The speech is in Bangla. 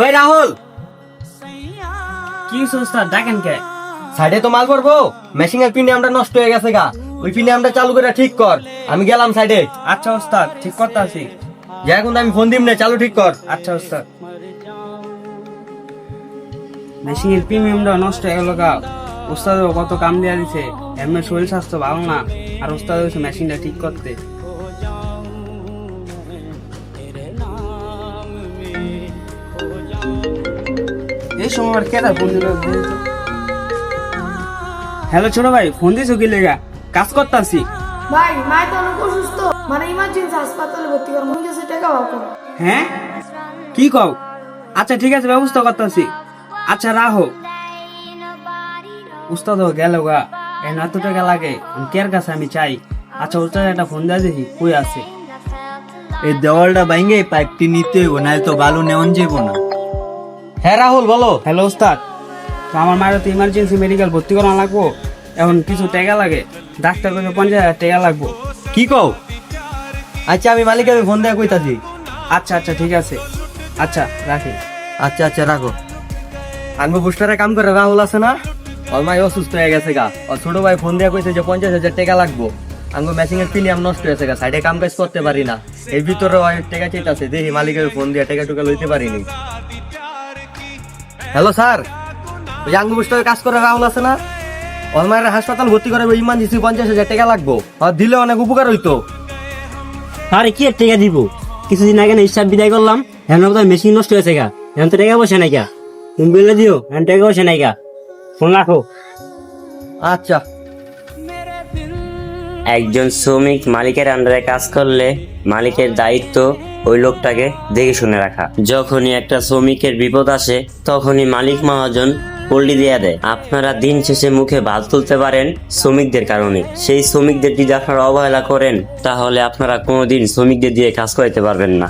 ওই রাহুল, কি ওস্তাদ ডাকেন কে? সাইডে তো মাল পড়বো, মেশিং এর প্রিমিয়ামটা নষ্ট হয়ে গেছে গা, ওই প্রিমিয়ামটা চালু করে ঠিক কর। আমি গেলাম সাইডে। আচ্ছা ওস্তাদ, ঠিক করতে আছি। যা এখন আমি ফোন দিম না, চালু ঠিক কর। আচ্ছা ওস্তাদ। মেশিনের প্রিমিয়ামটা নষ্ট হয়ে গেল গা। ওস্তাদ কত কাম দেওয়া দিছে, এমনি শরীর স্বাস্থ্য ভালো না, আর ওস্তাদ হয়েছে মেশিনটা ঠিক করতে। এই সময় আর কেটা ফোন দিল? হ্যালো ছোট ভাই, ফোন দিছো কি লেগা? কাজ করতে আছি। ভাই মায়ের তো অনেক অসুস্থ, মানে ইমার্জেন্সি হাসপাতালে ভর্তি করা, মনে গেছে টাকা পাবো। হ্যাঁ কি কও? আচ্ছা ঠিক আছে, ব্যবস্থা করতেছি। আচ্ছা রাহো। উস্তাদ গেল গা, এখন এত টাকা লাগে, কের কাছে আমি চাই। আচ্ছা উস্তাদ একটা ফোন দিয়ে দেখি কই আছে। এই দেওয়ালটা ভাঙে পাইপটি নিতে হইব, নাহলে তো বালু নেওয়ান যাবো না। হ্যাঁ রাহুল বলো। হ্যালো উস্তাদ, তো আমার মায়ের তো ইমার্জেন্সি মেডিকেল ভর্তি করা লাগবো, এখন কিছু টাকা লাগে। ডাক্তার কাছে 50,000 টাকা লাগবো। কি কও? আচ্ছা আমি মালিকের ফোন দিয়ে কইতাছি। আচ্ছা আচ্ছা ঠিক আছে, আচ্ছা রাখি। আচ্ছা আচ্ছা রাখো। আনবো বুস্টারে কাম করে রাহুল আছে না, ওর মাই অসুস্থ হয়ে গেছে গা, ওর ছোট ভাই ফোন দিয়ে কইছে যে 50,000 টাকা লাগবো। আঙ্গো মেশিং এর প্রিমিয়াম নষ্ট হয়েছে গা, সাইডে কাম কাজ করতে পারি না, এর ভিতরে ওই টাকা চাইতাছে, দেখি মালিকের ফোন দিয়ে টাকা টুকা লইতে পারিনি। হ্যালো স্যার, ওই যে আঙ্গো বুস্টারে কাজ করে রাহুল আছে না, ওর মায়ের হাসপাতাল ভর্তি করে ইমার্জেন্সি 50,000 টাকা লাগবো, আর দিলে অনেক উপকার হইতো। আরে কি আর টাকা দিব? কিছুদিন আগে না হিসাব বিদায় করলাম, এখন তো মেশিন নষ্ট হয়েছে গা, এখন তো টাকা বসে নাই গা। তুমি বললে দিও, এখন টাকা বসে নাই গা। ফোন রাখো। আচ্ছা। একজন শ্রমিক মালিকের আন্ডারে কাজ করলে মালিকের দায়িত্ব ওই লোকটাকে দেখে শুনে রাখা। যখনই একটা শ্রমিকের বিপদ আসে তখনই মালিক মহাজন পল্লি দিয়ে দেয়। আপনারা দিন শেষে মুখে ভাত তুলতে পারেন শ্রমিকদের কারণে। সেই শ্রমিকদের যদি আপনারা অবহেলা করেন তাহলে আপনারা কোনোদিন শ্রমিকদের দিয়ে কাজ করাতে পারবেন না।